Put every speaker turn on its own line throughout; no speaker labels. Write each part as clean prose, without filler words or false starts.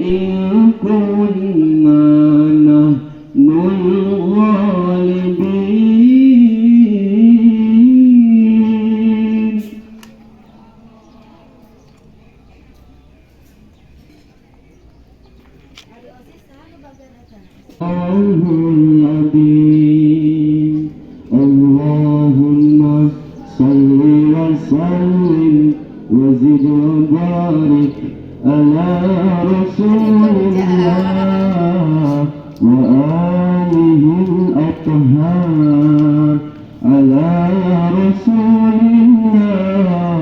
إن كنا نحن الغالبين. اللهم صل وسلم وزد وبارك على رسول الله وآله الأطهار، على رسول الله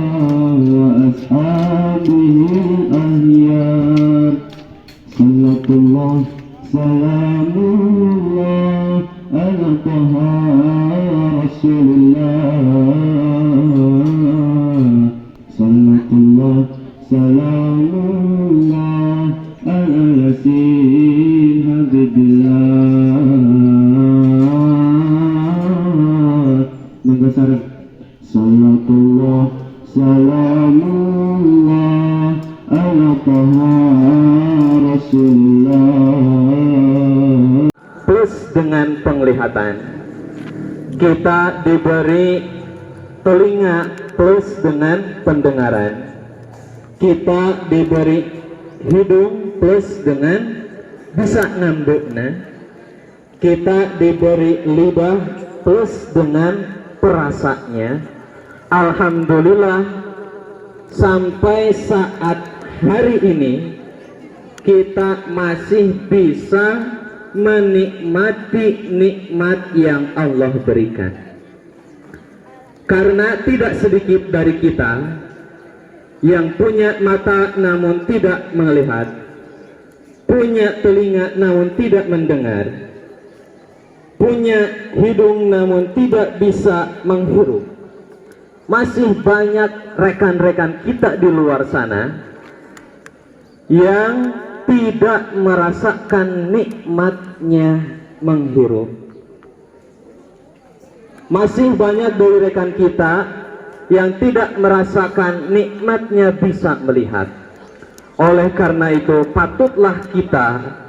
وأصحابه الأخيار. صلى الله سلام الله على طه رسول الله. صلى الله سلام الله على ياسين حبيب الله. Menggeser Salatullah salamullah ala taha Rasulullah.
Plus dengan penglihatan, kita diberi telinga plus dengan pendengaran, kita diberi hidung plus dengan bisa ngambekna, kita diberi lidah plus dengan perasanya. Alhamdulillah sampai saat hari ini kita masih bisa menikmati nikmat yang Allah berikan. Karena tidak sedikit dari kita yang punya mata namun tidak melihat, punya telinga namun tidak mendengar, punya hidung namun tidak bisa menghirup. Masih banyak rekan-rekan kita di luar sana yang tidak merasakan nikmatnya menghirup. Masih banyak dari rekan kita yang tidak merasakan nikmatnya bisa melihat. Oleh karena itu patutlah kita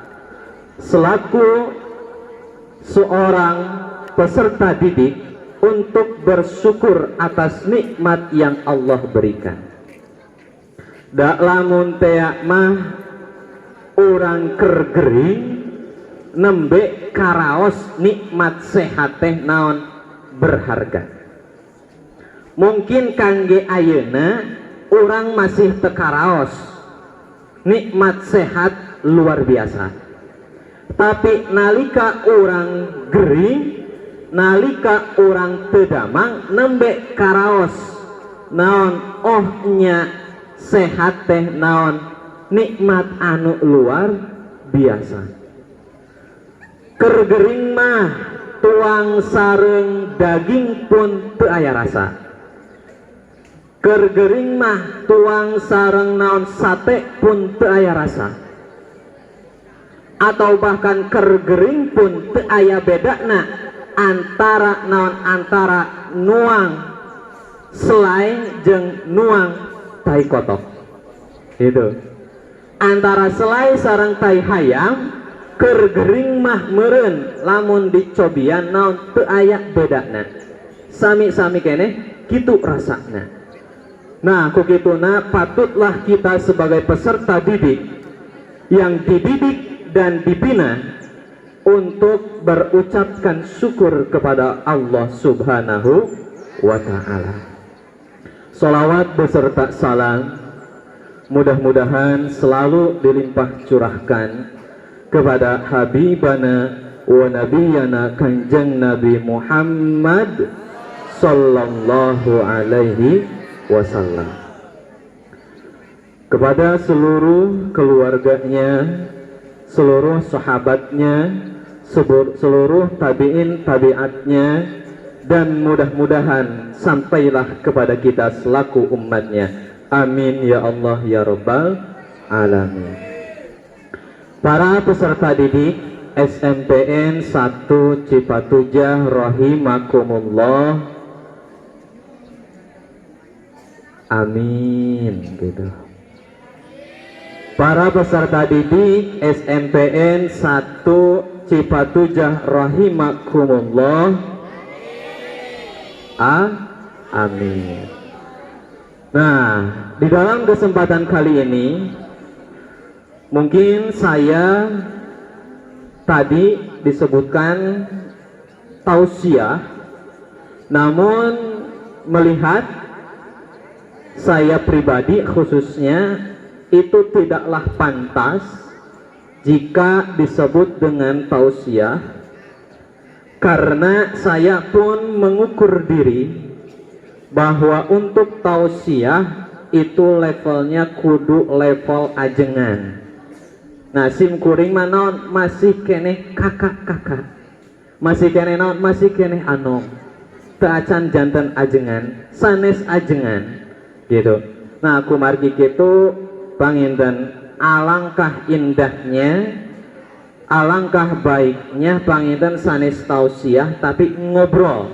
selaku seorang peserta didik untuk bersyukur atas nikmat yang Allah berikan. Dak lamun teak mah orang kergering nembe karaos nikmat sehat teh naon berharga. Mungkin kangge ayeuna orang masih tekaraos nikmat sehat luar biasa, tapi nalika orang gering, nalika orang tedamang nembe karaos naon ohnya sehat teh naon nikmat anu luar biasa. Kergering mah tuang sareng daging pun teu aya rasa. Kergering mah tuang sareng naon sate pun teu aya rasa. Atau bahkan kergering pun teu aya bedana antara naon antara nuang selai jeung nuang tai kotok. Itu antara selai sareng tai hayam, kergering mah meureun lamun dicobian naon teu aya bedana. Sami-sami keneh kitu rasana. Nah, kukituna patutlah kita sebagai peserta didik yang dididik dan dibina untuk berucapkan syukur kepada Allah Subhanahu wa ta'ala. Sholawat beserta salam mudah-mudahan selalu dilimpah curahkan kepada Habibana wa Nabiyana Kanjeng Nabi Muhammad sallallahu alaihi wasallam, kepada seluruh keluarganya, seluruh sahabatnya, seluruh tabi'in tabi'atnya, dan mudah-mudahan sampailah kepada kita selaku umatnya. Amin ya Allah ya Rabbal Alamin. Para peserta didik SMPN 1 Cipatujah rahimakumullah. Amin gitu. para peserta didik SMPN 1 Cipatujah rahimakumullah. Amin. Nah, di dalam kesempatan kali ini mungkin saya tadi disebutkan tausiah, namun melihat saya pribadi khususnya itu tidaklah pantas jika disebut dengan tausiah, karena saya pun mengukur diri bahwa untuk tausiah itu levelnya kudu level ajengan. Nah, sim kuring manon masih kene kakak-kakak, masih kene naon, masih kene anom, teacan jantan ajengan, sanes ajengan gitu. Nah, aku margi gitu panginten, alangkah indahnya, alangkah baiknya panginten sanes tausiah tapi ngobrol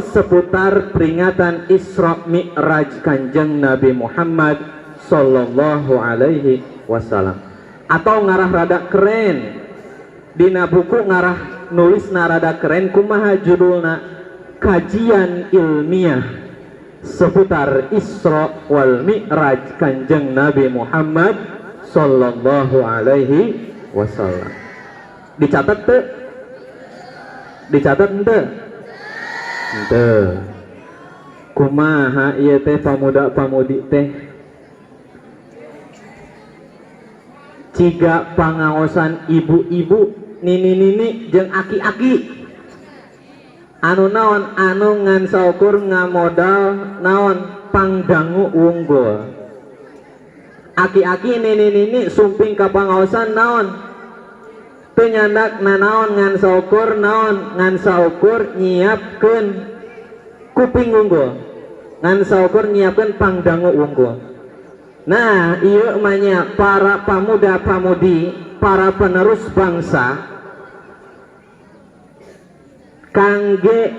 seputar peringatan Isra Mi'raj Kanjeng Nabi Muhammad sallallahu alaihi wasallam, atau ngarah rada keren dina buku ngarah nulis narada keren kumaha judulna, kajian ilmiah seputar Isra wal Mi'raj Kanjeng Nabi Muhammad sallallahu alaihi wasallam. Dicatat teu? Dicatat teu? Teu. Kumaha ieu teh pamuda pamudi teh ciga pangaosan ibu-ibu, nini-nini jeung aki-aki anu naon, anu ngan saukur ngamodal naon pangdangu unggul. Aki-aki nini-nini sumping ka pangaosan naon teu nyandak nanaon ngan saukur naon, ngan saukur nyiapkeun kuping unggul, ngan saukur nyiapkeun pangdangu unggul. Nah, ieu manya para pamuda-pamudi, para penerus bangsa kangge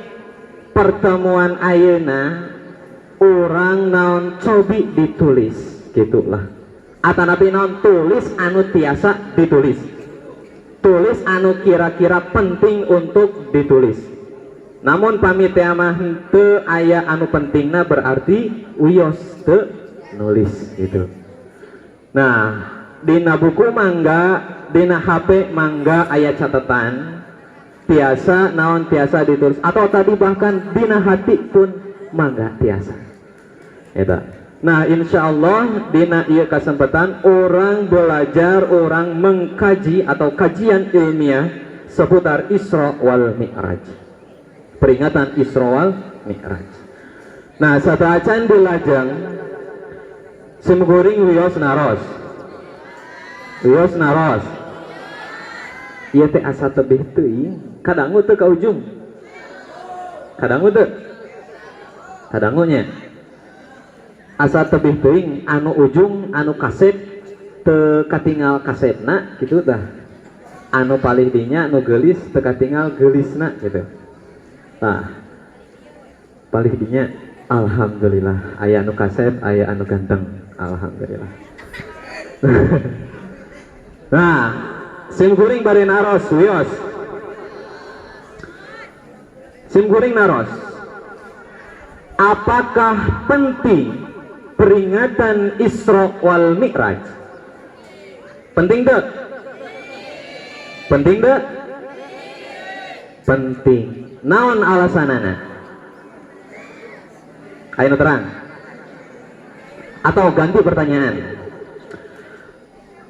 pertemuan ayeuna urang naon cobi ditulis gitulah, atanapi naon tulis anu tiasa ditulis, tulis anu kira-kira penting untuk ditulis. Namun pamitea mah teu aya anu pentingna berarti uyos teu nulis gitu. Nah, dina buku mangga, dina HP mangga aya catatan tiasa naon tiasa ditulis, atau tadi bahkan dina hati pun mangga tiasa eta. Nah, insya Allah dina ieu kesempatan orang belajar, orang mengkaji atau kajian ilmiah seputar Isra wal Mi'raj, peringatan Isra wal Mi'raj. Nah, sataacan di lajeng simkuring wios naros, wios naros ieu teh asa tebih teuing, kadangu teu ka ujung, kadangu teu, kadangunya asa tebih teuing anu ujung anu kaset teu katingal kasetna kitu tah, anu palih dinya anu geulis teu katingal geulisna gitu. Nah, palih dinya alhamdulillah aya anu kaset, aya anu ganteng, alhamdulillah. Nah, simkuring bari naros wios, simkuring naros, apakah penting peringatan Isra wal Mi'raj? Penting deh, penting deh, penting. Naon alasanana? Ayo terang. Atau ganti pertanyaan.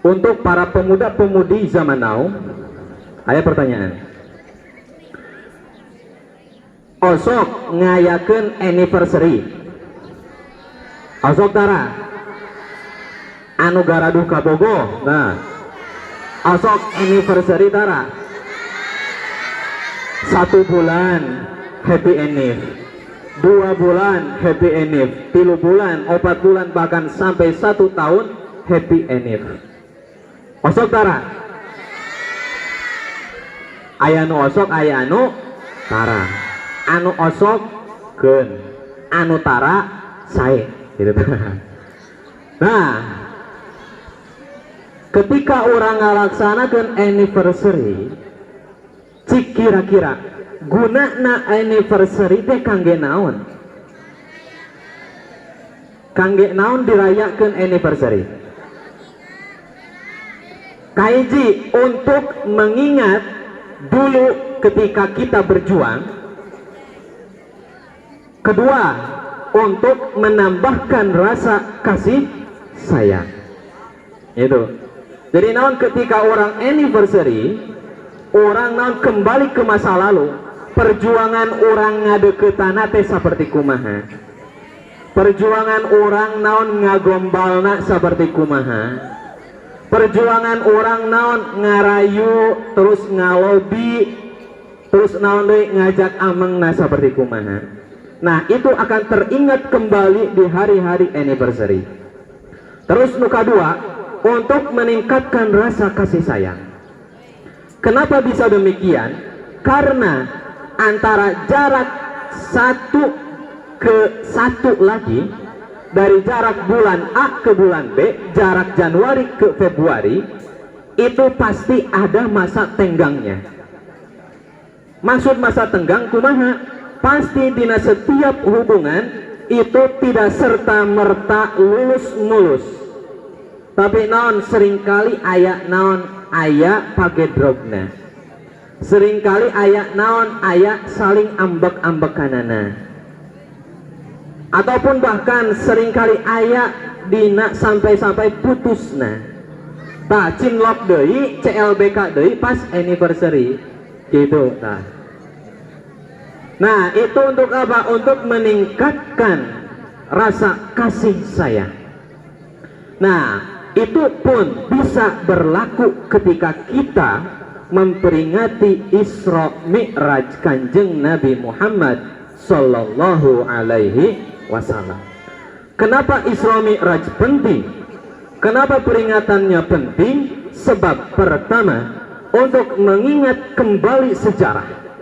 Untuk para pemuda-pemudi zaman now, aya pertanyaan. Osok ngayakeun anniversary. Osok tara anu garaduh ka Bogo. Nah, osok anniversary tara 1 bulan happy ending, 2 bulan happy ending, 3 bulan, 4 bulan, bahkan sampai 1 tahun happy ending. Osok tara aya nu osok, aya anu tara. Anu osok keun, anu tara sae gitu. Nah, ketika orang ngalaksanakan anniversary, cik kira-kira gunana anniversary teh kangge naon? Kangge naon dirayakan anniversary? Kaiji untuk mengingat dulu ketika kita berjuang. Kedua, untuk menambahkan rasa kasih sayang. Itu. Jadi naon ketika orang anniversary, orang naon kembali ke masa lalu, perjuangan orang ngadeukeutanna teh saperti kumaha? Perjuangan orang naon ngagombalna saperti kumaha? Perjuangan orang naon ngarayu terus ngalobi terus naon deui ngajak amengna saperti kumaha? Nah, itu akan teringat kembali di hari-hari anniversary. Terus nuka dua, untuk meningkatkan rasa kasih sayang. Kenapa bisa demikian? Karena antara jarak satu ke satu lagi, dari jarak bulan A ke bulan B, jarak Januari ke Februari, itu pasti ada masa tenggangnya. Maksud masa tenggang kumaha? Pasti dina setiap hubungan itu tidak serta merta lulus mulus, tapi naon seringkali aya naon aya pagedrogna, seringkali aya naon aya saling ambek-ambekanana, ataupun bahkan seringkali aya dina sampai-sampai putusna. Tah cinlok deui CLBK deui pas anniversary gitu. Nah, itu untuk apa? Untuk meningkatkan rasa kasih sayang. Nah, itu pun bisa berlaku ketika kita memperingati Isra Mi'raj Kanjeng Nabi Muhammad Sallallahu Alaihi Wasallam. Kenapa Isra Mi'raj penting? Kenapa peringatannya penting? Sebab pertama, untuk mengingat kembali sejarah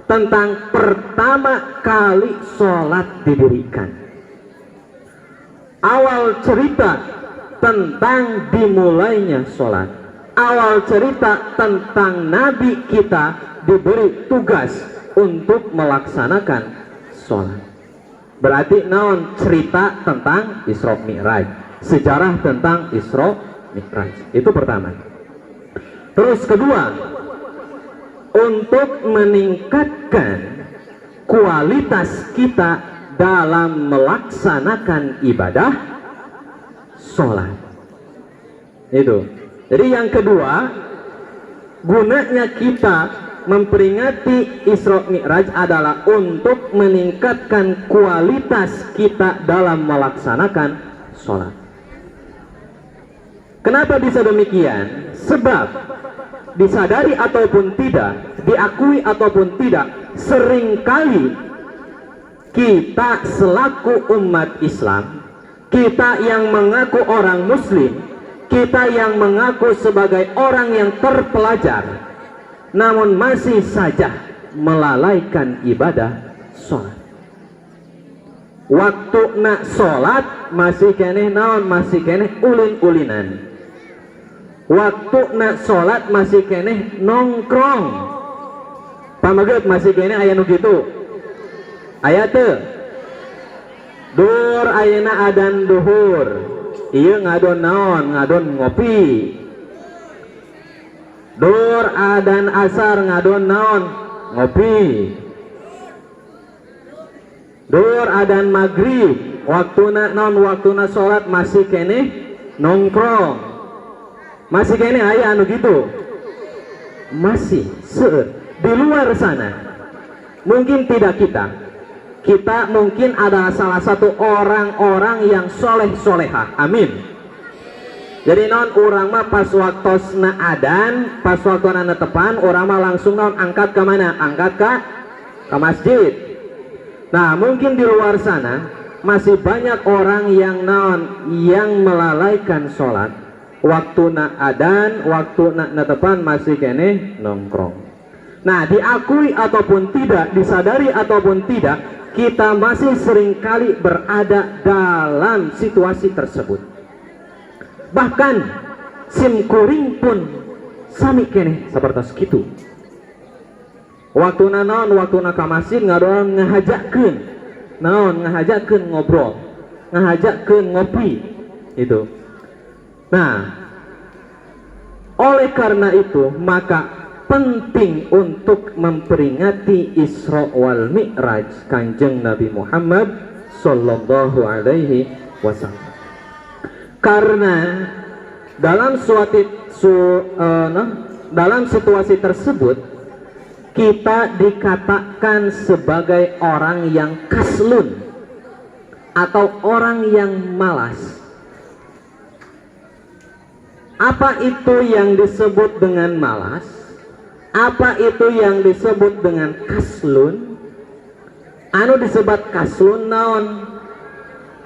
tentang pertama kali sholat didirikan. Awal cerita tentang dimulainya sholat, awal cerita tentang Nabi kita diberi tugas untuk melaksanakan sholat. Berarti naon cerita tentang Isra Mi'raj, sejarah tentang Isra Mi'raj. Itu pertama. Terus kedua, untuk meningkatkan kualitas kita dalam melaksanakan ibadah sholat. Itu. Jadi yang kedua, gunanya kita memperingati Isra Mi'raj adalah untuk meningkatkan kualitas kita dalam melaksanakan sholat. Kenapa bisa demikian? Sebab disadari ataupun tidak, diakui ataupun tidak, seringkali kita selaku umat Islam, kita yang mengaku orang muslim, kita yang mengaku sebagai orang yang terpelajar, namun masih saja melalaikan ibadah sholat. Waktu nak sholat masih keneh naon, masih keneh ulin-ulinan. Waktu nak sholat masih keneh nongkrong. Pamaget masih keneh aya nu kitu. Aya teu? Dur ayeuna adan duhur. Ieu ngadon naon? Ngadon ngopi. Dur adan asar ngadon naon? Ngopi. Dur adan maghrib waktuna naon? Waktuna sholat masih keneh nongkrong. Masih kayaknya aya anu gitu, masih seueur. Di luar sana mungkin tidak kita mungkin adalah salah satu orang-orang yang soleh-solehah, amin. Jadi non orang mah pas waktosna adan, pas waktona netepan, orang mah langsung non angkat ke mana? Angkat ke masjid. Nah, mungkin di luar sana masih banyak orang yang non yang melalaikan sholat. Waktu nak adan, waktu nak netepan masih kene nongkrong. Nah, diakui ataupun tidak, disadari ataupun tidak, kita masih seringkali berada dalam situasi tersebut. Bahkan sim kuring pun sami keneh sapertos kitu. Waktuna naon, waktuna ka masjid ngadoan ngahajakeun naon, ngahajakeun ngobrol, ngahajakeun ngopi itu. Nah, oleh karena itu maka penting untuk memperingati Isra wal Mi'raj Kanjeng Nabi Muhammad sallallahu alaihi wasallam. Karena dalam dalam situasi tersebut kita dikatakan sebagai orang yang kaslun atau orang yang malas. Apa itu yang disebut dengan malas? Apa itu yang disebut dengan kaslun? Anu disebut kaslun naon?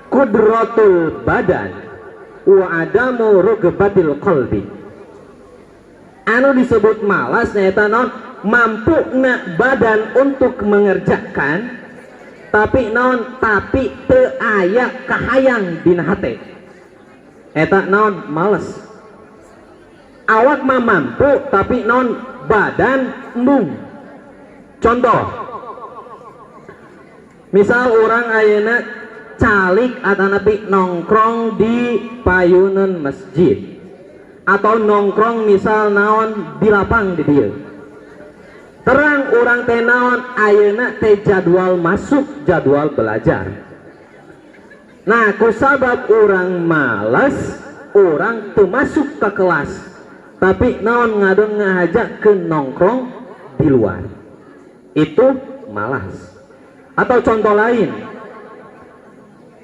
Qudratul badan wa adamu rugbatil qalbi. Anu disebut malas nyaeta naon? Mampu na badan untuk mengerjakan, tapi naon? Tapi teu aya kahayang dina hate. Eta naon? Malas. Awak mah mampu tapi naon? Badan endung. Contoh, misal orang ayeuna calik atau napi nongkrong di payunan masjid atau nongkrong misal naon di lapang di dieu. Terang orang teh naon ayeuna teh jadwal masuk, jadwal belajar. Nah, kusabab orang malas, orang teu masuk ke kelas. Tapi naon ngadon ngajak ke nongkrong di luar, itu malas. Atau contoh lain,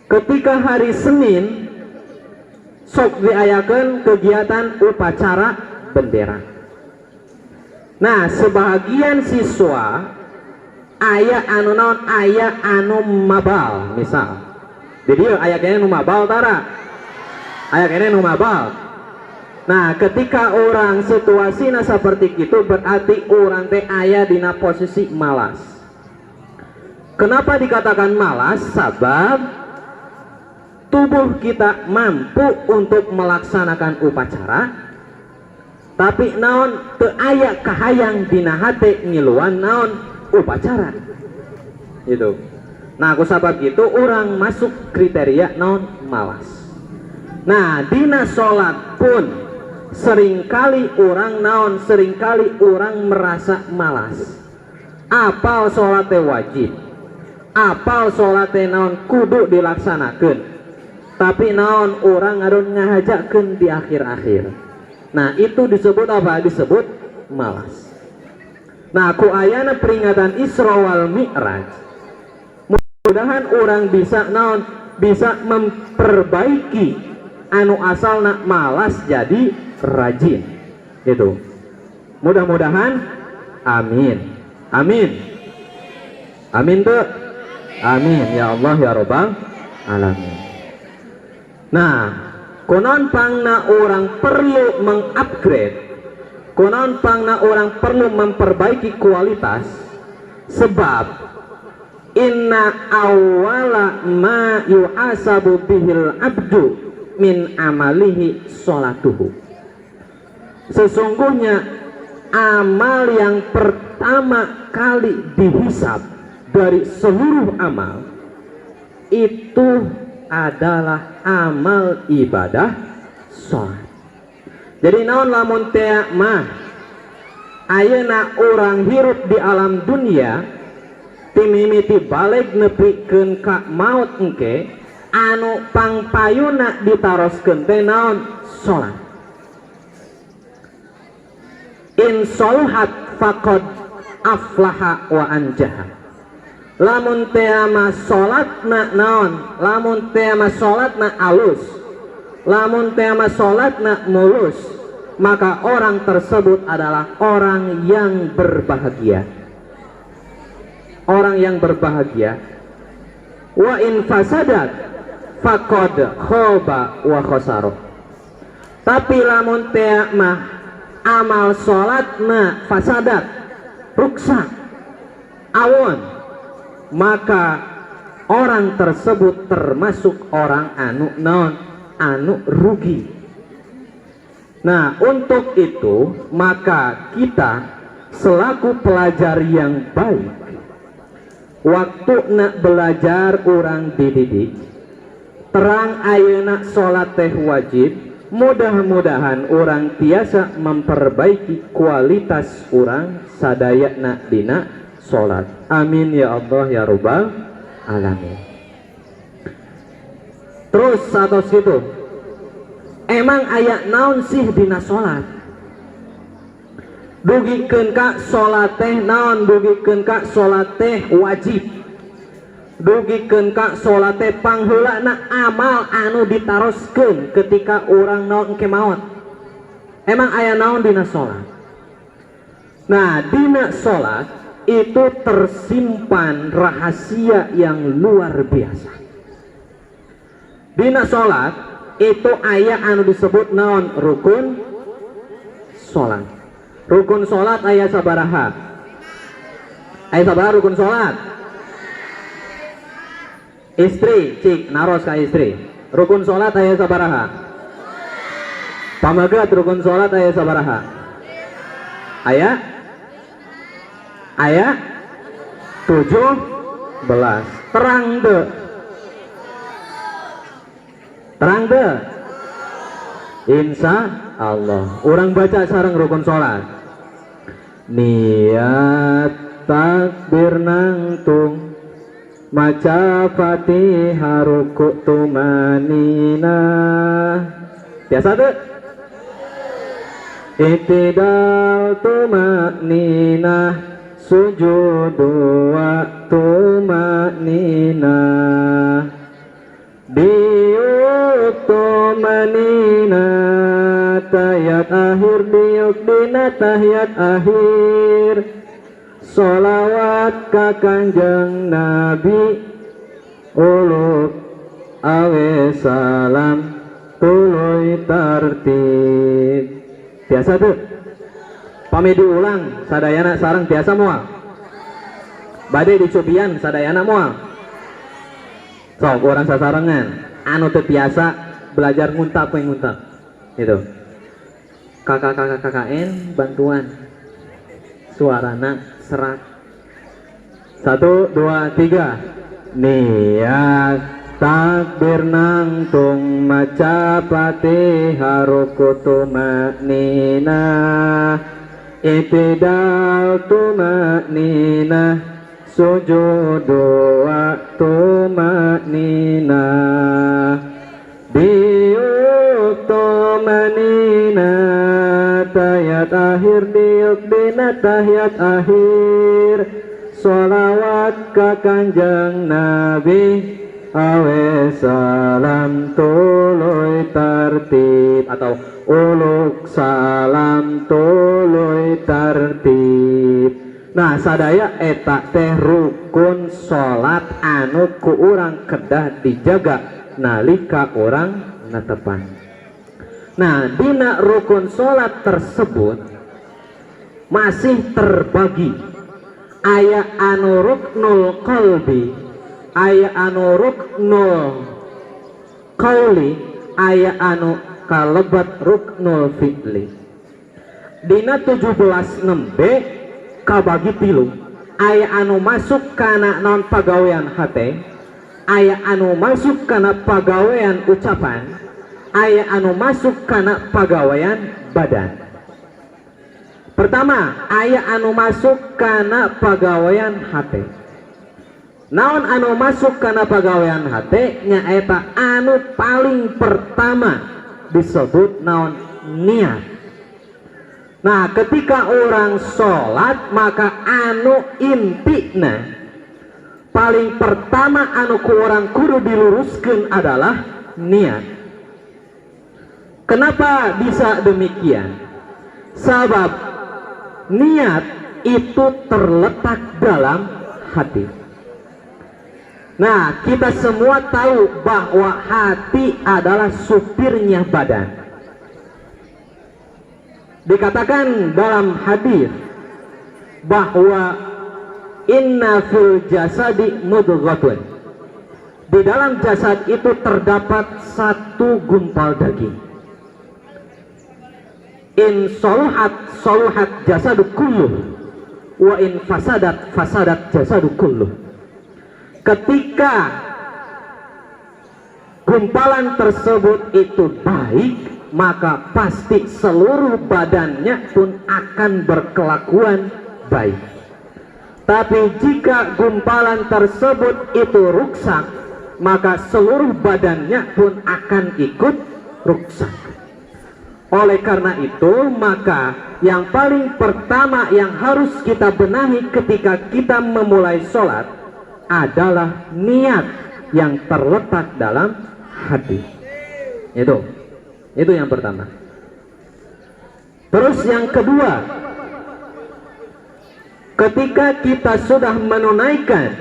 ketika hari Senin sok diayakeun kegiatan upacara bendera. Nah, sebagian siswa aya anu naon, aya anu mabal misal. Jadi aya kene nu mabal tara, aya kene nu mabal. Nah, ketika orang situasinya seperti itu berarti orang teh aya dina posisi malas. Kenapa dikatakan malas? Sebab tubuh kita mampu untuk melaksanakan upacara, tapi naon teu aya kahayang dina hate ngiluan naon upacara. Itu. Nah, kusabab itu orang masuk kriteria naon malas. Nah, dina salat pun seringkali orang naon, seringkali orang merasa malas. Apal sholat wajib, apal sholat naon kudu dilaksanakan, tapi naon orang ngarun ngahajakeun di akhir-akhir. Nah, itu disebut apa? Disebut malas. Nah, ku ayana peringatan Isra wal Mi'raj, mudah-mudahan orang bisa naon, bisa memperbaiki anu asalna malas jadi rajin. Itu mudah-mudahan. Amin, amin, amin tuh, amin ya Allah ya Rabbal alamin. Nah, konon pangna orang perlu mengupgrade, konon pangna orang perlu memperbaiki kualitas, sebab inna awwala ma yuhasabu bihil abdu min amalihi sholatuhu. Sesungguhnya amal yang pertama kali dihisab dari seluruh amal itu adalah amal ibadah sholat. Jadi naon lamun teh mah ayeuna orang hirup di alam dunia timimiti balik nepikeun ka maut engke, anu pangpayuna ditaroskeun teh naon? Sholat. In soluhat faqad aflaha wa anjaha. Lamun teh mah salatna naon? Lamun teh mah salatna alus, lamun teh mah salatna mulus, maka orang tersebut adalah orang yang berbahagia. Orang yang berbahagia. Wa in fasadat faqad khaba wa khasara. Tapi lamun teh mah amal sholatna fasadat, ruksak, awon, maka orang tersebut termasuk orang anu non, anu rugi. Nah, untuk itu maka kita selaku pelajar yang baik, waktu nak belajar orang dididik, terang ayeuna sholat teh wajib, mudah-mudahan orang tiasa memperbaiki kualitas orang sadaya nak dina sholat. Amin ya Allah ya Rabbal alamin. Terus satos gitu, emang aya naon sih dina sholat? Dugikeun ka sholat teh naon? Dugikeun ka sholat teh wajib. Dugikeun ka sholat teh pangheulana amal anu ditaroskeun ketika orang naon engke maot. Emang aya naon dina sholat? Nah, dina sholat itu tersimpan rahasia yang luar biasa. Dina sholat itu aya anu disebut naon? Rukun sholat. Rukun sholat aya sabaraha? Aya sabaraha rukun sholat? Istri, cik naros ka istri. Rukun sholat aya sabaraha? Pamagat rukun sholat aya sabaraha? Aya 17. Terang deh. Terang deh. Insya Allah. Orang baca sareng rukun sholat. Niat takbir nangtung, maca Fatihah ruku tumaninah. Biasa tuh. Iktidal tumaninah, sujudu wa tumaninah. Diuk tumaninah, tahiyat akhir diuk dina tahiyat akhir. Sholawat ka Kanjeng Nabi, uluk awe salam tuluy tartib. Biasa tuh. Pami diulang sadayana sareng biasa moal. Bade dicobian sadayana moal. Sok orang sasarengan anu teu biasa belajar nguntap we nguntap. Gitu. Kakak-kakak KKN bantuan. Suarana serak. 1 2 3. Niat takbir nangtung, maca Fatihah ruku tumaninah. Iktidal tumaninah, sujudu wa tumaninah. Diuk tumaninah, tahiyat akhir diuk dina tahiyat akhir. Sholawat ka Kanjeng Nabi, awe salam tuluy tartib. Atau uluk salam tuluy tartib. Nah, sadaya eta teh rukun salat anu ku urang kedah dijaga nalika urang natepan. Nah, dina rukun salat tersebut masih terbagi. Aya anu ruknul qalbi, aya anu ruknul qauli, aya anu kalebat ruknul fi'li. Dina 17 nembe kabagi tilu. Aya anu masuk kana non pagawean hate, aya anu masuk kana pagawean ucapan, aya anu masuk kana pagawean badan. Pertama, aya anu masuk kana pagawean hate. Naon anu masuk kana pagawean hate? Nyaeta anu paling pertama disebut naon? Niat. Nah, ketika orang sholat maka anu intina paling pertama anu ku orang kudu diluruskeun adalah niat. Kenapa bisa demikian? Sabab niat itu terletak dalam hati. Nah, kita semua tahu bahwa hati adalah supirnya badan. Dikatakan dalam hadis bahwa inna fil jasadi mudghatun. Di dalam jasad itu terdapat satu gumpal daging. in soluhat soluhat jasadu kulluh wa in fasadat fasadat jasadu kulluh. Ketika gumpalan tersebut itu baik, maka pasti seluruh badannya pun akan berkelakuan baik. Tapi jika gumpalan tersebut itu rusak, maka seluruh badannya pun akan ikut rusak. Oleh karena itu, maka yang paling pertama yang harus kita benahi ketika kita memulai sholat adalah niat yang terletak dalam hati. Itu yang pertama. Terus yang kedua, ketika kita sudah menunaikan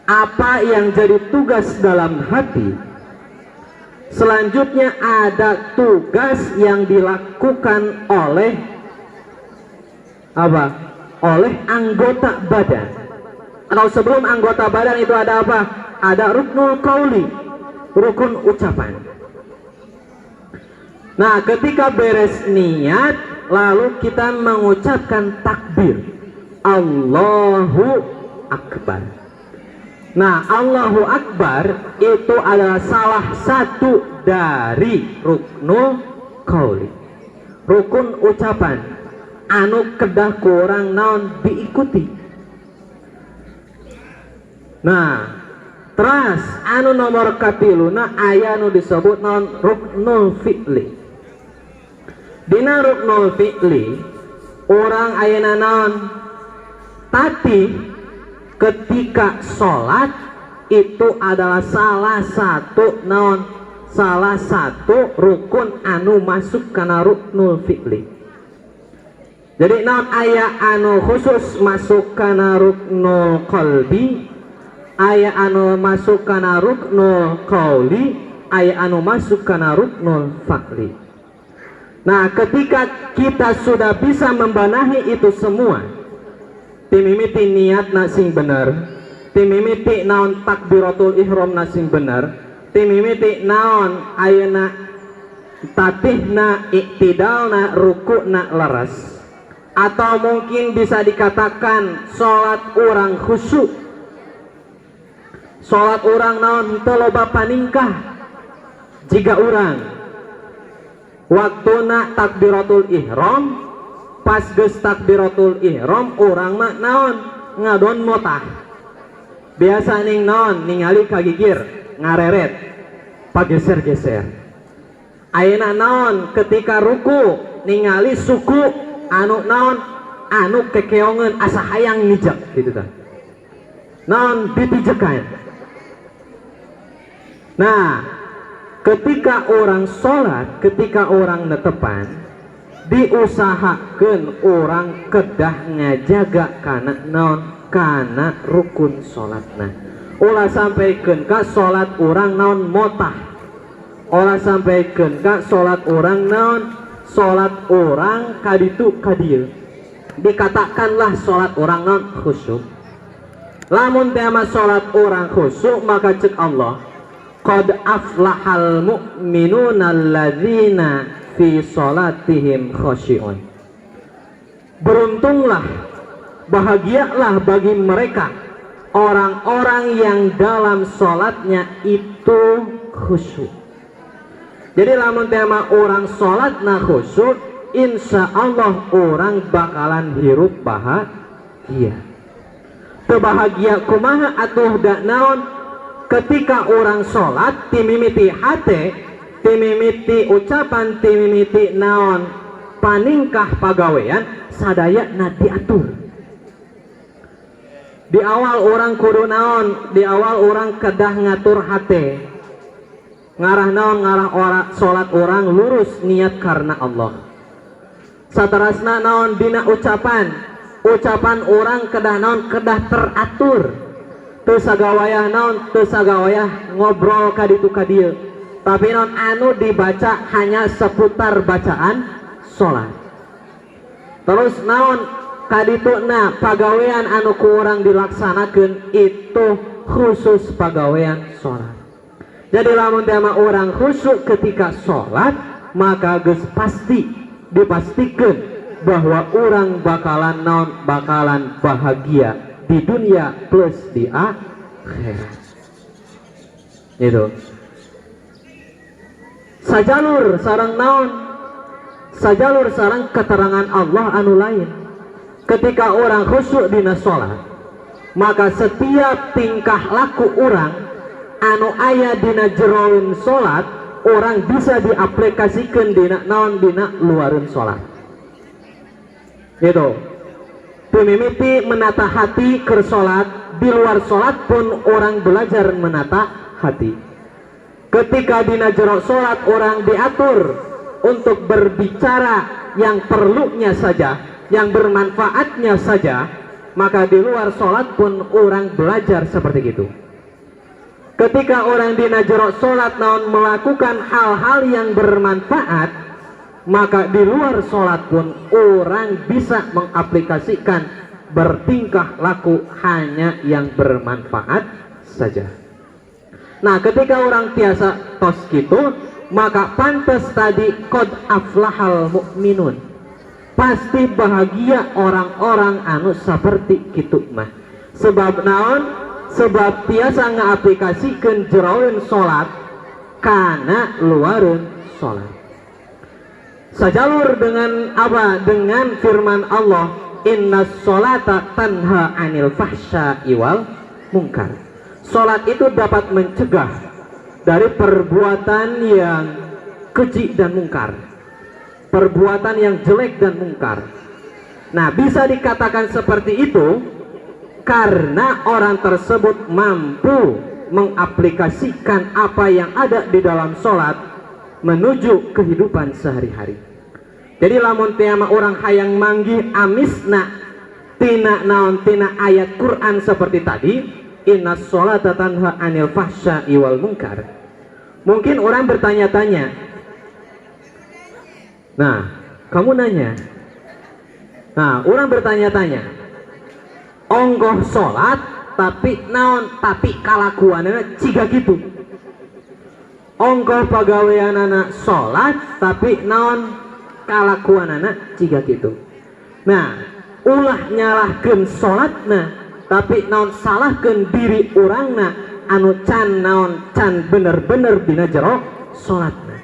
apa yang jadi tugas dalam hati, selanjutnya ada tugas yang dilakukan oleh apa? Oleh anggota badan. Atau sebelum anggota badan itu ada apa? Ada ruknul qauli, rukun ucapan. Nah, ketika beres niat, lalu kita mengucapkan takbir, Allahu Akbar. Nah, Allahu Akbar itu adalah salah satu dari ruknul qauli, rukun ucapan anu kedah kurang naon diikuti. Nah, terus anu nomor katiluna aya anu disebut naon ruknul fi'li. Dina ruknul fi'li orang ayeuna naon tatih ketika sholat itu adalah salah satu naon, salah satu rukun anu masuk kana ruknul fi'li. Jadi naon aya anu khusus masuk kana ruknul qalbi, aya anu masuk kana ruknul qauli, aya anu masuk kana ruknul fa'li. Nah, ketika kita sudah bisa membenahi itu semua, timimiti niat sing bener, timimiti naon takbiratul ihram sing bener, timimiti naon ayeuna tatihna iktidalna rukuna leres, atau mungkin bisa dikatakan sholat orang khusyuk, sholat orang naon teu loba paningkah. Jika orang waktuna takbiratul ihram, pas geus takbiratul ihram orang mah naon ngadon motah, biasa ning naon ningali kagigir ngareret pageser-geser. Ayeuna naon ketika ruku ningali suku anu naon anu kekeongeun asa hayang nijak gitu tah, naon dipijekan. Nah, ketika orang sholat, ketika orang netepan, diusahakan orang kedah ngajaga kana naon, kana rukun sholatna. Ulah sampaikan ka sholat orang naon motah, ulah sampaikan ka sholat orang naon, sholat orang kaditu kadieu. Dikatakanlah sholat orang naon khusyuk. Lamun tema sholat orang khusyuk, maka cek Allah, qad aflahal mu'minuna alladzina fi sholatihim khashi'un. Beruntunglah, bahagialah bagi mereka orang-orang yang dalam sholatnya itu khusyuk. Jadi lamun tema orang sholatna khusyuk, insya Allah orang bakalan hirup bahagia. Kebahagia kumaha atuh da naon? Ketika orang sholat timimiti hate, timimiti ucapan, timimiti naon paningkah pagawean sadaya na diatur. Di awal orang kudu naon, di awal orang kedah ngatur hate, ngarah naon, ngarah orang sholat orang lurus niat karena Allah. Saterasna naon dina ucapan, ucapan orang kedah naon kedah teratur. Teu sagawayah naon, teu sagawayah ngobrol kaditu kadieu, tapi naon anu dibaca hanya seputar bacaan sholat. Terus naon kadituna pagawean anu ku urang dilaksanakeun itu khusus pagawean sholat. Jadi lamun tema orang khusyuk ketika sholat, maka geus pasti dipastikan bahwa orang bakalan bahagia di dunia plus di akhirat. Itu sajalur sareng naon, sajalur sareng keterangan Allah anu lain. Ketika orang khusyuk dina sholat, maka setiap tingkah laku orang anu aya dina jeroin sholat, orang bisa diaplikasikan dina naon, dina luareun sholat. Gitu. Pemimiti menata hati ke sholat, di luar sholat pun orang belajar menata hati. Ketika dina jero sholat orang diatur untuk berbicara yang perlunya saja, yang bermanfaatnya saja, maka di luar sholat pun orang belajar seperti itu. Ketika orang dina jero sholat naon melakukan hal-hal yang bermanfaat, maka di luar sholat pun orang bisa mengaplikasikan bertingkah laku hanya yang bermanfaat saja. Nah, ketika orang tiasa tos gitu, maka pantas tadi qad aflahal mu'minun, pasti bahagia orang-orang anu seperti kitu mah. Sebab naon? Sebab tiasa ngaaplikasikeun jeroeun sholat kana luareun sholat. Sajalur dengan apa? Dengan firman Allah, inna sholata tanha anil fahsya'i wal munkar. Sholat itu dapat mencegah dari perbuatan yang keji dan mungkar, perbuatan yang jelek dan mungkar. Nah, bisa dikatakan seperti itu karena orang tersebut mampu mengaplikasikan apa yang ada di dalam sholat menuju kehidupan sehari-hari. Jadi lamun tiama orang hayang manggih amisna tina naon, tina ayat Quran seperti tadi, inna sholata tanha anil fahsya'i wal munkar. Mungkin orang bertanya-tanya, nah kamu nanya, nah orang bertanya-tanya, onggoh sholat tapi naon, tapi kalakuanana ciga gitu. Onggoh pagaweanana sholat tapi naon, kalakuanana ciga gitu. Nah, ulah nyalahkeun sholatna tapi naon salahkeun diri urangna anu can naon, can bener-bener dina jero sholatna.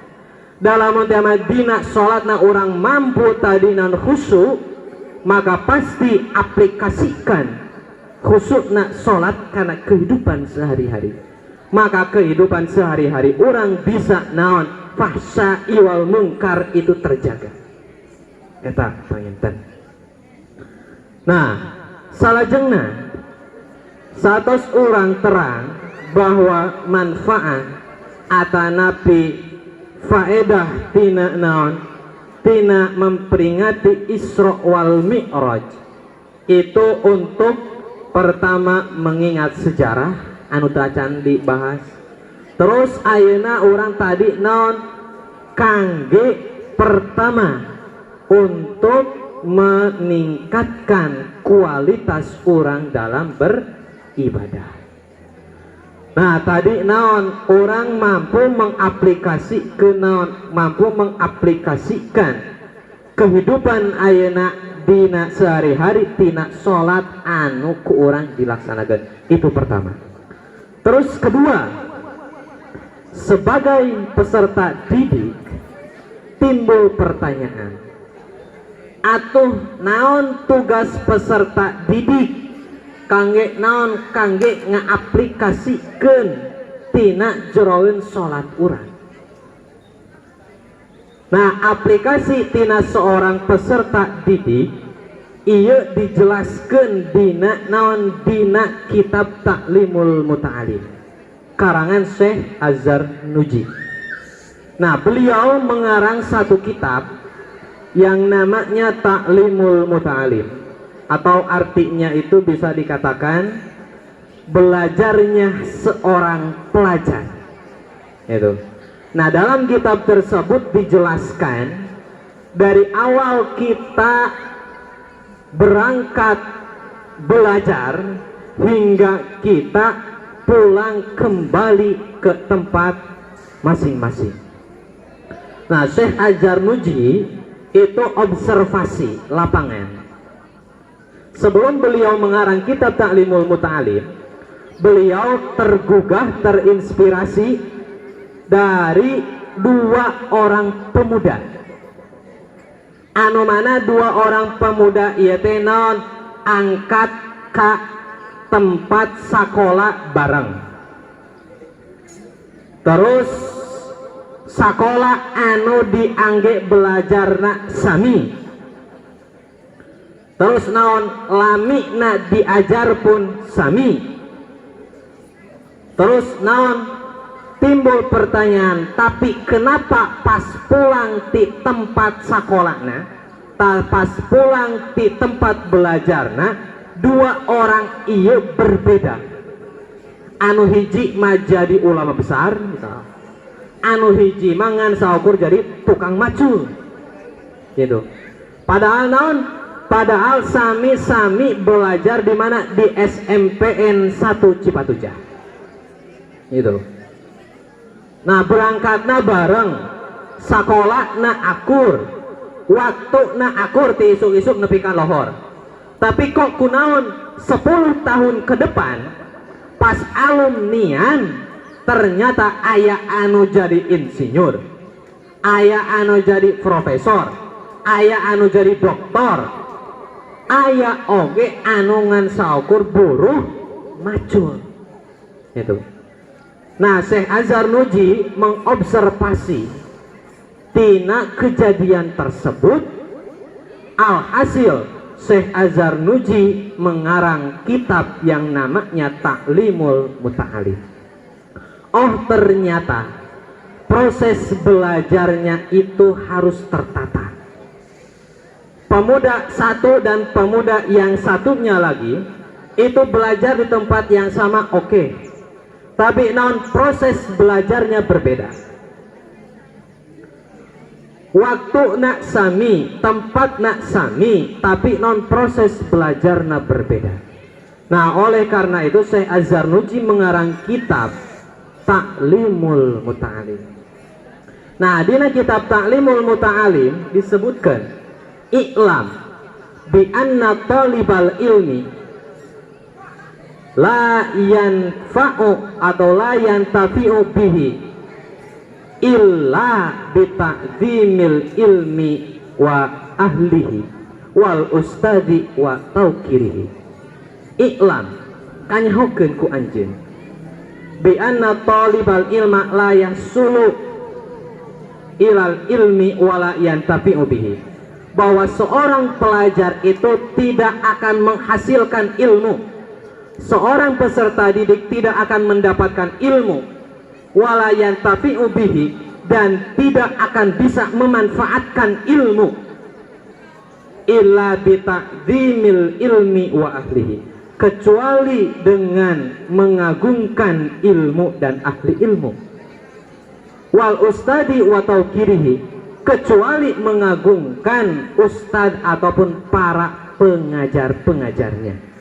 Dalam tema dina sholatna orang mampu tadi naon khusyuk, maka pasti aplikasikan khusyukna sholat karena kehidupan sehari-hari. Maka kehidupan sehari-hari orang bisa naon, fahsya iwal mungkar itu terjaga. Eta panginten. Nah, salajengna satos orang terang bahwa manfaat atanapi faedah tina naon, tina memperingati Isra wal Mi'raj itu untuk pertama mengingat sejarah anu tacan dibahas. Terus ayeuna orang tadi naon, kangge pertama untuk meningkatkan kualitas orang dalam beribadah. Nah tadi naon, orang mampu mengaplikasikan kehidupan ayeuna dina sehari-hari tina sholat anu ku orang dilaksanakan. Itu pertama. Terus kedua, sebagai peserta didik timbul pertanyaan, atuh naon tugas peserta didik kangge naon, kangge ngaaplikasikeun tina jeroeun sholat urang. Nah, aplikasi tina seorang peserta didik ieu dijelaskeun dina naon, dina kitab Ta'limul Muta'alim karangan Syekh Azhar Nuji. Nah, beliau mengarang satu kitab yang namanya Ta'limul Muta'alim, atau artinya itu bisa dikatakan belajarnya seorang pelajar. Itu. Nah, dalam kitab tersebut dijelaskan dari awal kita berangkat belajar hingga kita pulang kembali ke tempat masing-masing. Nah, Syekh Azharnuji itu observasi lapangan. Sebelum beliau mengarang kitab Ta'limul Muta'alim, beliau tergugah, terinspirasi dari dua orang pemuda. Anu mana dua orang pemuda ieu teh naon, angkat ka tempat sakola bareng. Terus sakola anu diangge belajarna sami. Terus naon, lamina diajar pun sami. Terus naon, timbul pertanyaan, tapi kenapa pas pulang di tempat sakolahna, pas pulang di tempat belajarna, dua orang iya berbeda. Anu hiji mah jadi ulama besar misal, anu hiji mangan saukur jadi tukang macul gitu. Padahal naon, padahal sami-sami belajar di mana, di SMPN 1 Cipatujah gitu. Nah, berangkatna bareng, sakolahna akur, waktuna akur ti isuk-isuk nepikan lohor. Tapi kok kunaon 10 tahun ke depan pas alumnian ternyata aya anu jadi insinyur, aya anu jadi profesor, aya anu jadi doktor, aya oge anu ngan saukur buruh macul itu. Nah, Syekh Azharnuji mengobservasi tina kejadian tersebut. Alhasil Syekh Azharnuji mengarang kitab yang namanya Ta'limul Muta'alim. Oh, ternyata proses belajarnya itu harus tertata. Pemuda satu dan pemuda yang satunya lagi itu belajar di tempat yang sama, oke. Tapi non proses belajarnya berbeda. Waktu nak sami, tempat nak sami, tapi non proses belajarnya berbeda. Nah, oleh karena itu Syekh Azharnuji mengarang kitab Ta'limul Muta'alim. Nah, di kitab Ta'limul Muta'alim disebutkan, i'lam bi anna talibal ilmi la yanfa'u atau la yantafi'u bihi illa bita'zimil ilmi wa ahlihi wal ustadi wa tawkirihi. I'lam kanyahokeun ku anjeun bi anna talibal ilma la yasulu ilal ilmi wa la yantafi'u bihi, bahwa seorang pelajar itu tidak akan menghasilkan ilmu, seorang peserta didik tidak akan mendapatkan ilmu, wala yantafi'u bihi, dan tidak akan bisa memanfaatkan ilmu, illa bita'zimil ilmi wa ahlihi, kecuali dengan mengagungkan ilmu dan ahli ilmu, wal ustadi wa tawkirihi, kecuali mengagungkan ustad ataupun para pengajar-pengajarnya.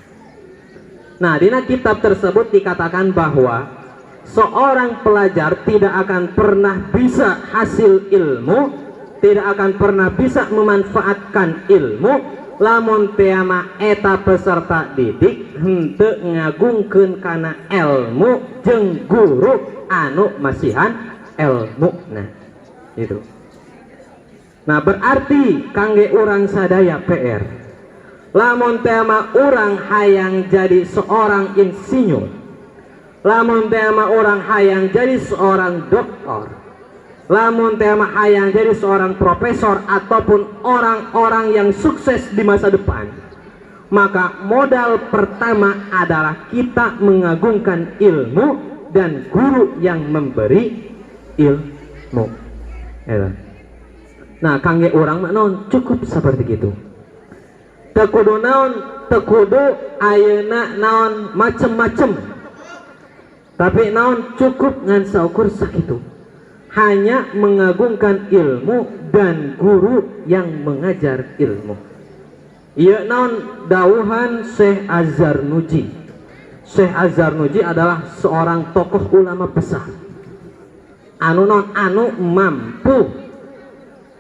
Nah, di kitab tersebut dikatakan bahwa seorang pelajar tidak akan pernah bisa hasil ilmu, tidak akan pernah bisa memanfaatkan ilmu lamun teama eta peserta didik henteu ngagungkeun kana ilmu jeung guru anu masihan ilmu. Nah, itu. Nah, berarti kangge urang sadaya PR, lamun tema orang hayang jadi seorang insinyur, lamun tema orang hayang jadi seorang doktor, lamun tema hayang jadi seorang profesor ataupun orang-orang yang sukses di masa depan, maka modal pertama adalah kita mengagungkan ilmu dan guru yang memberi ilmu. Nah, kangge orang mah non cukup seperti itu. Tekudu naon, tekudu ayeuna naon macem-macem, tapi naon cukup ngan saukur sakitu, hanya mengagungkan ilmu dan guru yang mengajar ilmu. Ieu naon dawuhan Syekh Azharnuji. Syekh Azharnuji adalah seorang tokoh ulama besar anu non anu mampu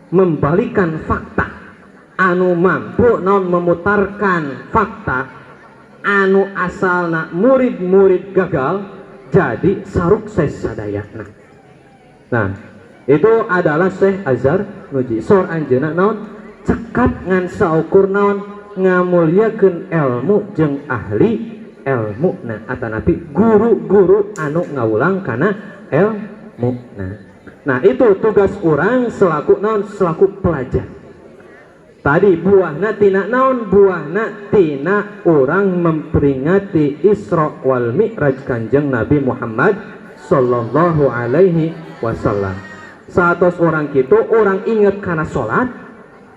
membalikan fakta, anu mampu non memutarkan fakta, anu asalna murid-murid gagal jadi sarukses sadayana. Nah, itu adalah Syekh Azhar nuji sor anjeuna naon cekap ngan saukur naon ngamulyakeun ilmu jeung ahli ilmu na atanapi guru-guru anu ngawulang kana ilmu nah itu tugas orang selaku naon selaku pelajar. Tadi buahna tina naon buahna tina orang memperingati Isra wal Mi'raj Kanjeng Nabi Muhammad sallallahu alaihi wasallam. Satos orang kitu orang ingat karena sholat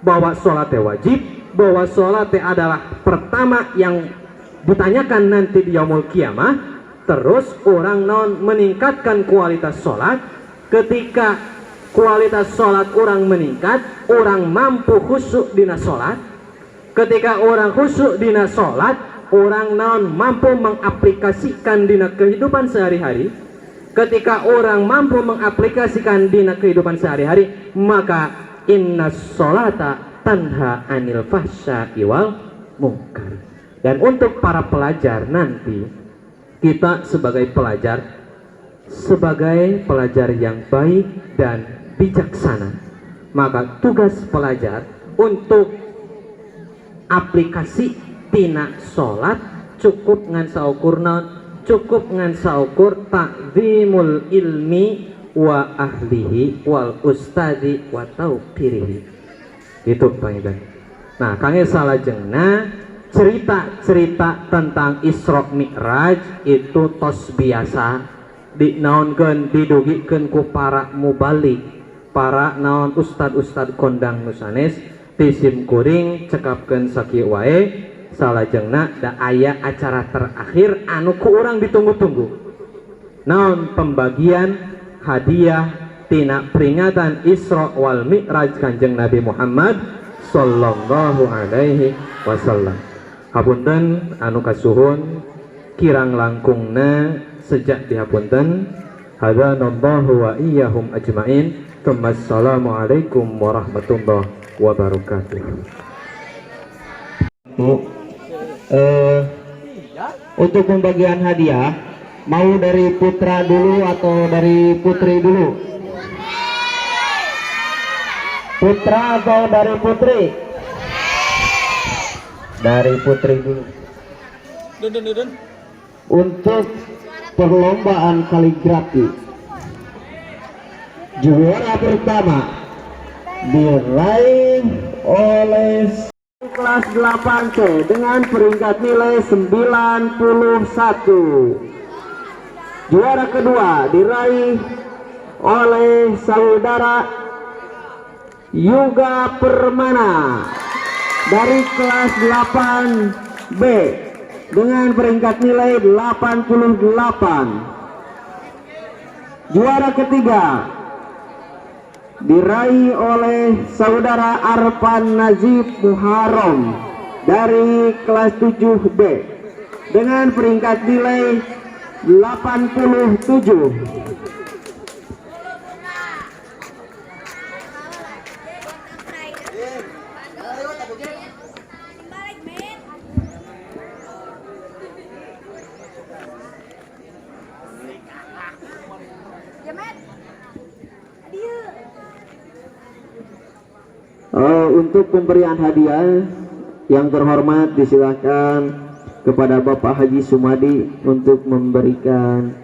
bahwa sholat wajib, bahwa sholat adalah pertama yang ditanyakan nanti di yaumul kiamah. Terus orang non meningkatkan kualitas sholat. Ketika kualitas sholat orang meningkat, orang mampu khusyuk dina sholat. Ketika orang khusyuk dina sholat, orang non mampu mengaplikasikan dina kehidupan sehari-hari. Ketika orang mampu mengaplikasikan dina kehidupan sehari-hari, maka inna sholata tanha anil fahsya'i wal munkar. Dan untuk para pelajar nanti, kita sebagai pelajar yang baik dan bijaksana, maka tugas pelajar untuk aplikasi tina sholat cukup ngan saukur naon, cukup ngan saukur ta'zimul ilmi wa ahlihi wal ustadi wa tauqirihi. Itu pangidan. Nah, kange salajengna cerita-cerita tentang Isra Mi'raj itu tos biasa dinaonkeun didugikeun ku para mubalik, para naon ustad-ustad kondang nusanes tisim kuring cekapkeun sakieu wae salajengna da aya acara terakhir anu ku urang ditunggu-tunggu. Naon pembagian hadiah tina peringatan Isra wal Mi'raj Kanjeng Nabi Muhammad sallallahu alaihi wasallam. Hapunten anu kasuhun kirang langkungna sejak dihapunten. Hadanallahu wa iyyahum ajmain. Assalamualaikum warahmatullahi wabarakatuh. Untuk pembagian hadiah mau dari putra dulu atau dari putri dulu? Putra atau dari putri? Dari putri dulu. Untuk perlombaan kaligrafi, juara pertama diraih oleh kelas 8C dengan peringkat nilai 91. Juara kedua diraih oleh saudara Yuga Permana dari kelas 8B dengan peringkat nilai 88. Juara ketiga diraih oleh saudara Arfan Najib Muharram dari kelas 7B dengan peringkat nilai 87. Untuk pemberian hadiah yang terhormat disilakan kepada Bapak Haji Sumadi untuk memberikan.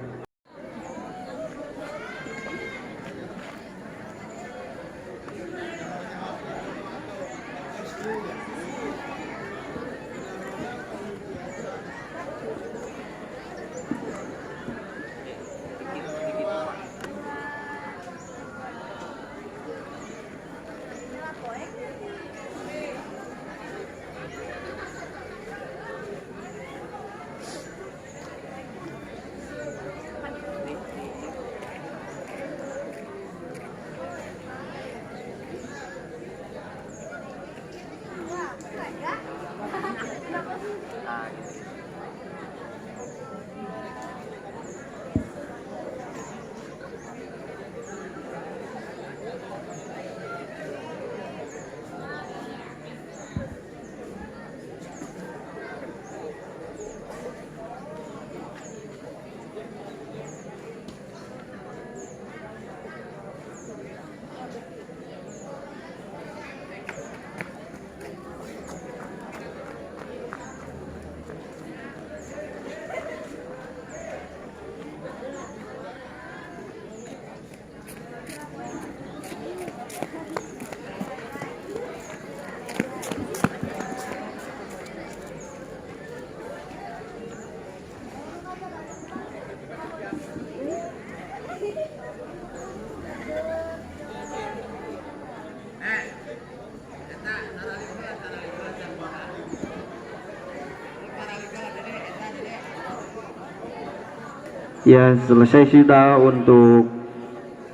Ya, selesai sudah untuk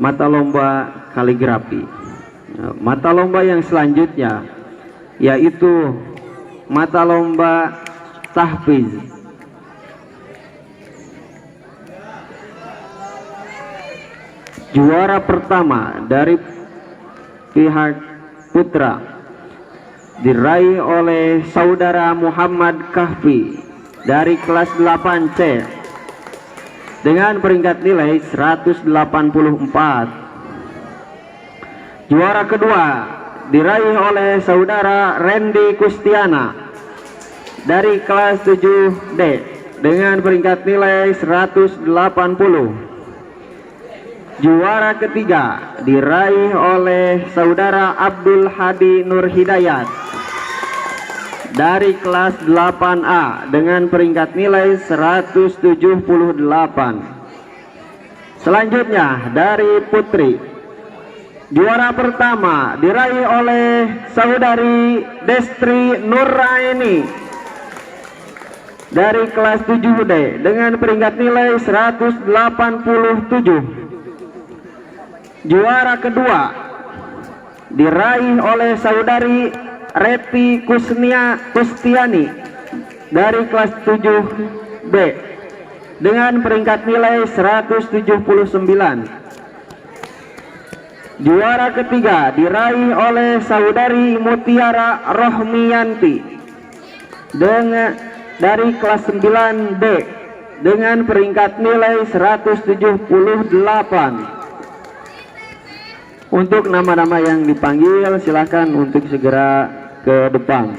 mata lomba kaligrafi. Mata lomba yang selanjutnya yaitu mata lomba tahfiz. Juara pertama dari pihak putra diraih oleh saudara Muhammad Kahfi dari kelas 8C dengan peringkat nilai 184. Juara kedua diraih oleh saudara Randy Kustiana dari kelas 7D dengan peringkat nilai 180. Juara ketiga diraih oleh saudara Abdul Hadi Nur Hidayat dari kelas 8A dengan peringkat nilai 178. Selanjutnya dari putri, juara pertama diraih oleh saudari Destri Nuraini dari kelas 7D dengan peringkat nilai 187. Juara kedua diraih oleh saudari Reti Kustiani dari kelas 7B dengan peringkat nilai 179. Juara ketiga diraih oleh saudari Mutiara Rohmiyanti dari kelas 9B dengan peringkat nilai 178. Untuk nama-nama yang dipanggil silahkan untuk segera ke depan.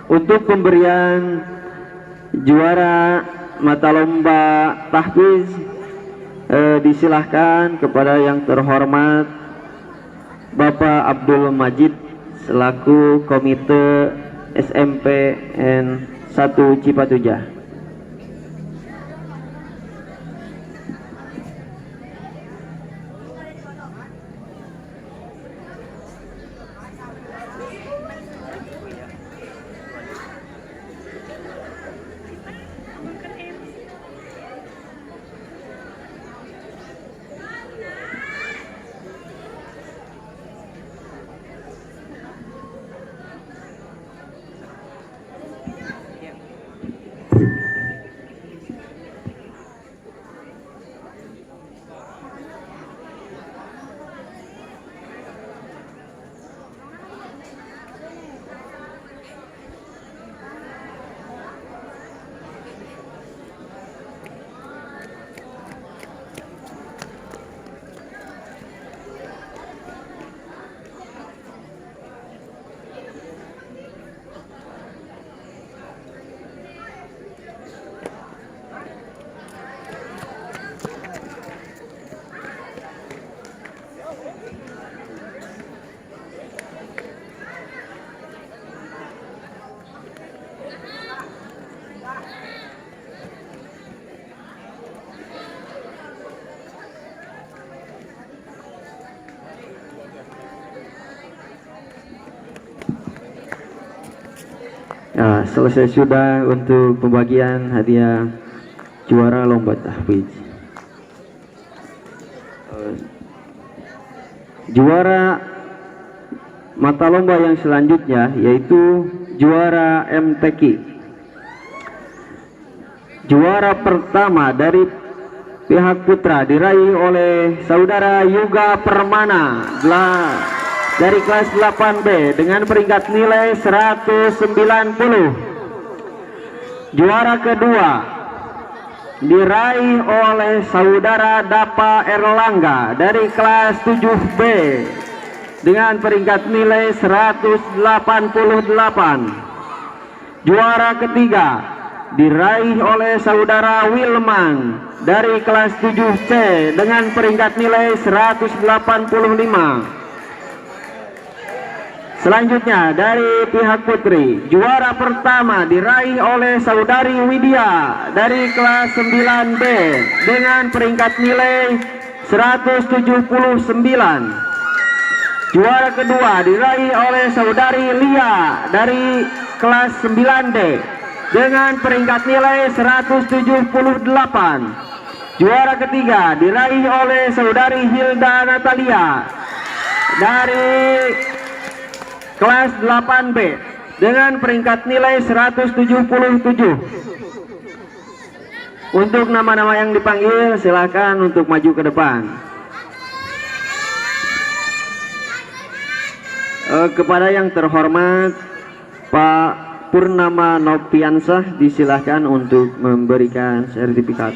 Untuk pemberian juara mata lomba tahfiz disilahkan kepada yang terhormat Bapak Abdul Majid selaku Komite SMPN 1 Cipatujah. Nah, selesai sudah untuk pembagian hadiah juara lomba tahfiz. Juara mata lomba yang selanjutnya yaitu juara MTQ. Juara pertama dari pihak putra diraih oleh saudara Yuga Permana dari kelas 8B dengan peringkat nilai 190. Juara kedua diraih oleh saudara Dapa Erlangga dari kelas 7B dengan peringkat nilai 188. Juara ketiga diraih oleh saudara Wilman dari kelas 7C dengan peringkat nilai 185. Selanjutnya dari pihak putri, juara pertama diraih oleh saudari Widya dari kelas 9B dengan peringkat nilai 179. Juara kedua diraih oleh saudari Lia dari kelas 9D dengan peringkat nilai 178. Juara ketiga diraih oleh saudari Hilda Natalia dari kelas 8B dengan peringkat nilai 177. Untuk nama-nama yang dipanggil silakan untuk maju ke depan. Kepada yang terhormat Pak Purnama Nopiansah disilahkan untuk memberikan sertifikat.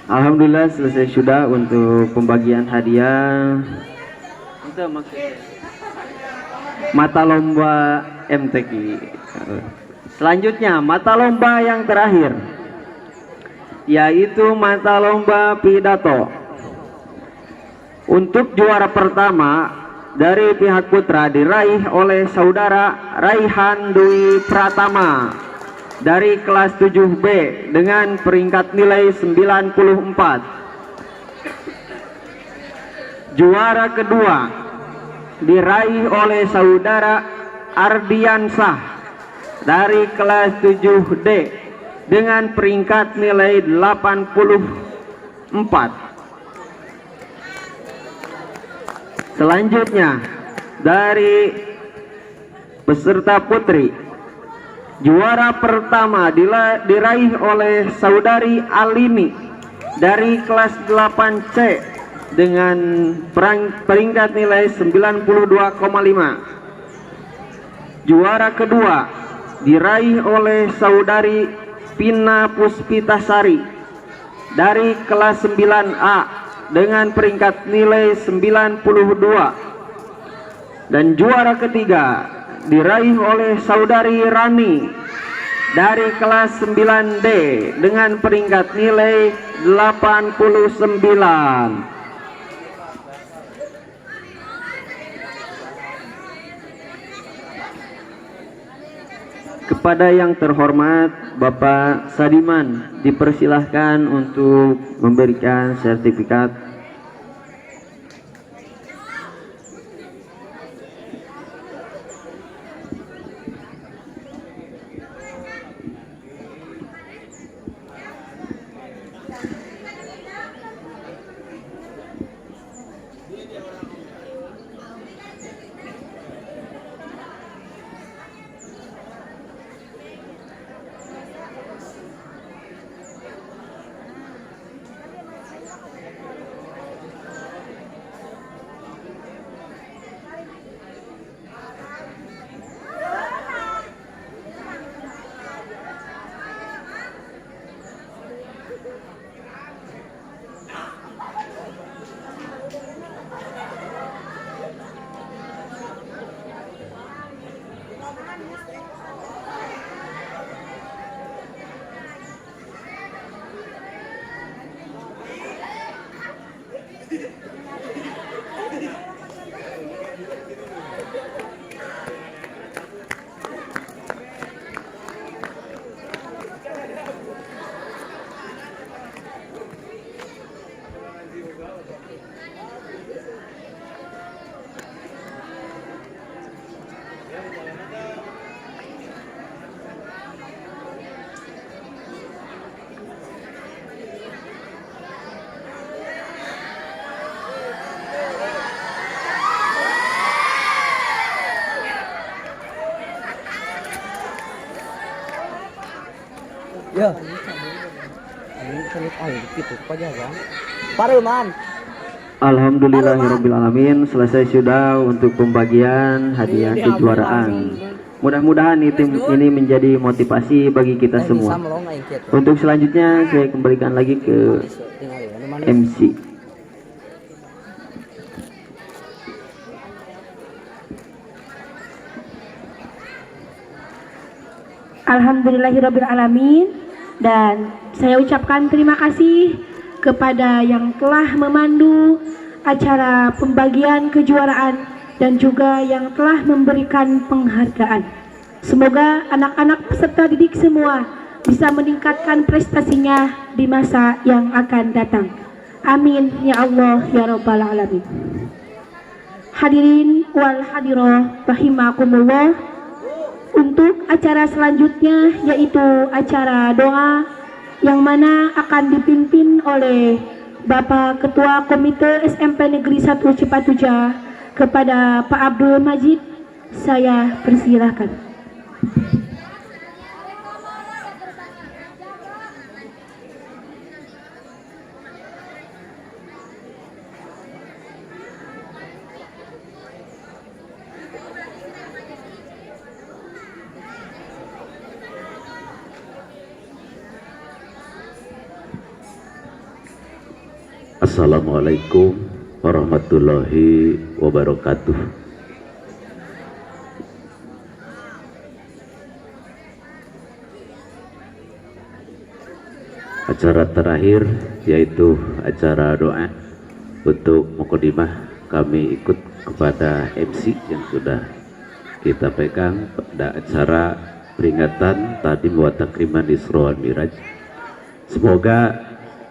Alhamdulillah selesai sudah untuk pembagian hadiah. Mata lomba MTQ. Selanjutnya mata lomba yang terakhir, yaitu mata lomba pidato. Untuk juara pertama dari pihak putra diraih oleh saudara Raihan Dwi Pratama dari kelas 7B dengan peringkat nilai 94. Juara kedua diraih oleh saudara Ardiansah dari kelas 7D dengan peringkat nilai 84. Selanjutnya dari peserta putri, juara pertama diraih oleh saudari Alini dari kelas 8C dengan peringkat nilai 92,5. Juara kedua diraih oleh saudari Pina Puspitasari dari kelas 9A dengan peringkat nilai 92. Dan juara ketiga diraih oleh saudari Rani dari kelas 9D dengan peringkat nilai 89. Kepada yang terhormat Bapak Sadiman dipersilahkan untuk memberikan sertifikat.
Ya. Ini sulit air gitu aja kan. Pareman.
Alhamdulillahirobbilalamin, selesai sudah untuk pembagian hadiah kejuaraan. Mudah-mudahan tim ini menjadi motivasi bagi kita semua. Untuk selanjutnya saya kembalikan lagi ke MC.
Alhamdulillahirobbilalamin, dan saya ucapkan terima kasih kepada yang telah memandu acara pembagian kejuaraan dan juga yang telah memberikan penghargaan. Semoga anak-anak peserta didik semua bisa meningkatkan prestasinya di masa yang akan datang. Amin ya Allah ya Rabbal Alamin. Hadirin wal hadiroh rahimakumullah, untuk acara selanjutnya yaitu acara doa yang mana akan dipimpin oleh Bapak Ketua Komite SMP Negeri 1 Cipatujah kepada Pak Abdul Majid. Saya persilahkan.
Assalamualaikum warahmatullahi wabarakatuh. Acara terakhir yaitu acara doa untuk mukadimah, kami ikut kepada MC yang sudah kita pegang pada acara peringatan tadi wa takriman Isra wal Miraj. Semoga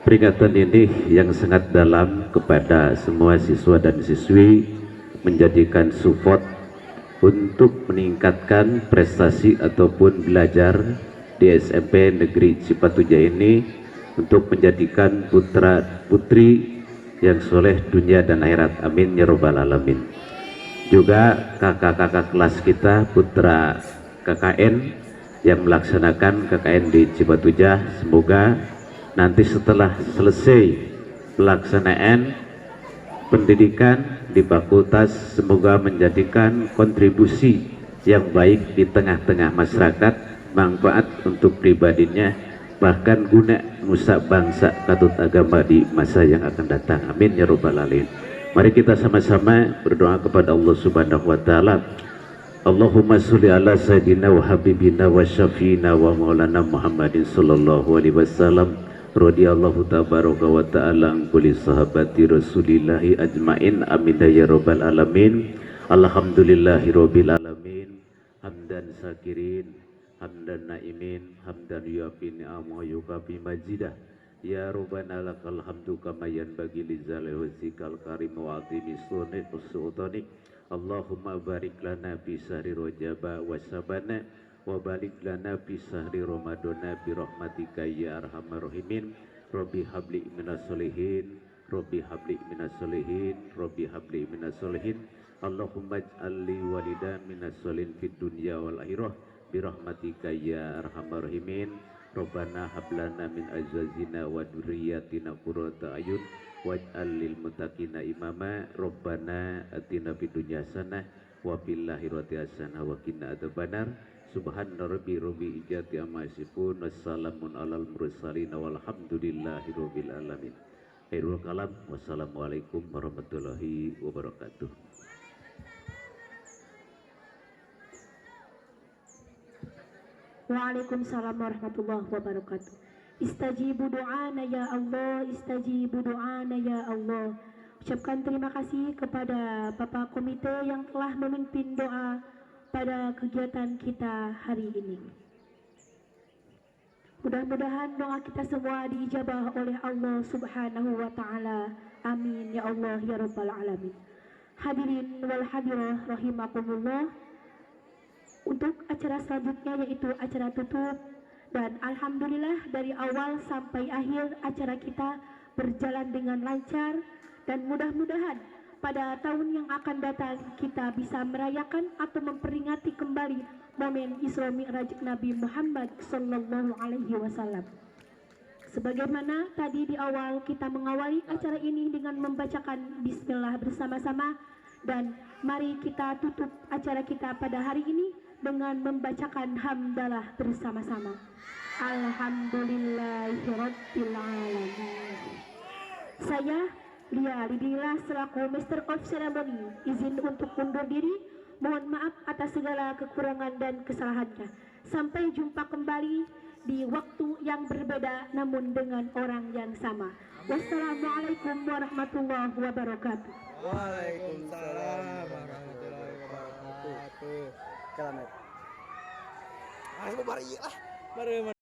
peringatan ini yang sangat dalam kepada semua siswa dan siswi menjadikan support untuk meningkatkan prestasi ataupun belajar di SMP Negeri Cipatujah ini untuk menjadikan putra putri yang soleh dunia dan akhirat. Amin ya Rabbal Alamin. Juga kakak-kakak kelas kita putra KKN yang melaksanakan KKN di Cipatujah, semoga nanti setelah selesai pelaksanaan pendidikan di fakultas, semoga menjadikan kontribusi yang baik di tengah-tengah masyarakat, manfaat untuk pribadinya, bahkan guna nusa bangsa katut agama di masa yang akan datang. Amin ya Rabbal Alamin. Mari kita sama-sama berdoa kepada Allah Subhanahu wa taala. Allahumma sholli ala sayyidina wa habibina wa syafiina wa maulana Muhammadin sallallahu alaihi wasallam. Radhiyallahu tabaraka wa ta'ala an kulli sahabati rasulillahi ajmain. Amin ya Rabbal Alamin. Alhamdulillahi Rabbil Alamin. Hamdan syakirin, hamdan naimin, hamdan yuafi ni'amahu yukafi majidah. Ya Rabbana lakal hamdu kama yanbaghi lijalali wajhikal karim wa azimi sultanik. Allahumma barik lana fi syahri Rajab wa Sya'ban wa barik lana fi syahri Ramadana bi rahmatika ya arhamar rahimin. Rabbi habli minas solihin, Rabbi habli minas solihin, Rabbi habli minas solihin. Allahumma ij'alli walida minas solihin fid dunya wal akhirah bi rahmatika ya arhamar rahimin. Rabbana hablana min azwajina wa dzurriyyatina qurrata ayun waj'al lil muttaqina imama. Rabbana atina fid dunya hasanah wa fil akhirati hasanah wa qina adzabannar. Subhana rabbi ijati amma yasifun, wassalamun alal mursalin walhamdulillahi rabbil alamin. Khairul kalam, wassalamualaikum warahmatullahi wabarakatuh.
Waalaikumsalam warahmatullahi wabarakatuh. Istajibu do'ana ya Allah, istajibu do'ana ya Allah. Ucapkan terima kasih kepada Bapak Komite yang telah memimpin doa pada kegiatan kita hari ini. Mudah-mudahan doa kita semua diijabah oleh Allah Subhanahu wa taala. Amin ya Allah ya Rabbal Alamin. Hadirin wal hadirah rahimakumullah. Untuk acara selanjutnya yaitu acara tutup, dan alhamdulillah dari awal sampai akhir acara kita berjalan dengan lancar, dan mudah-mudahan pada tahun yang akan datang kita bisa merayakan atau memperingati kembali momen Isra Mi'raj Nabi Muhammad Sallallahu Alaihi Wasallam. Sebagaimana tadi di awal kita mengawali acara ini dengan membacakan Bismillah bersama-sama, dan mari kita tutup acara kita pada hari ini dengan membacakan hamdalah bersama-sama. Alhamdulillahirabbil alamin. Saya Lia Lidila selaku Master of Ceremony izin untuk undur diri. Mohon maaf atas segala kekurangan dan kesalahannya. Sampai jumpa kembali di waktu yang berbeda namun dengan orang yang sama. Wassalamualaikum warahmatullahi wabarakatuh.
Waalaikumsalam warahmatullahi wabarakatuh. Selamat. Ayo bari lah. Mari